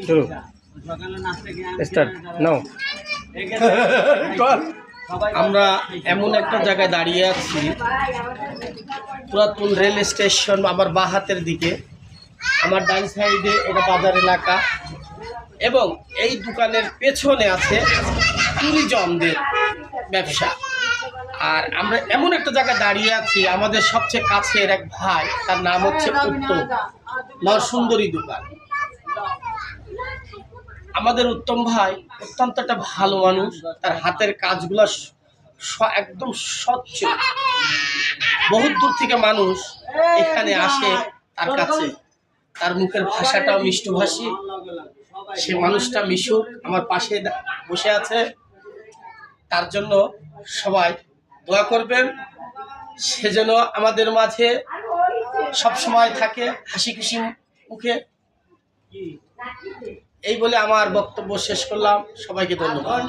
শুরু start now. আমরা এমন একটা জায়গায় দাঁড়িয়ে আছি, পুরাতন রেল স্টেশন আমার বাঁ হাতের দিকে, আমার ডান সাইডে এটা বাজার এলাকা, এবং এই দোকানের পেছনে আছে ট্যুরিজমদের ব্যবসা। আর আমরা এমন একটা জায়গায় দাঁড়িয়ে আছি, আমাদের সবচেয়ে কাছের এক ভাই, তার নাম হচ্ছে উত্তম, নরসুন্দরী দোকান। আমাদের উত্তম ভাই অত্যন্ত একটা ভালো মানুষ, তার হাতের কাজগুলো একদম স্বচ্ছ। বহুত দূর থেকে মানুষ এখানে আসে তার কাছে, তার মুখের ভাষাটাও মিষ্টভাষী। সে মানুষটা মিশুক, আমার পাশে বসে আছে, তার জন্য সবাই দোয়া করবেন। সে যেন আমাদের মাঝে সব সময় থাকে হাসি খুশি মুখে। এই বলে আমার বক্তব্য শেষ করলাম। সবাইকে ধন্যবাদ।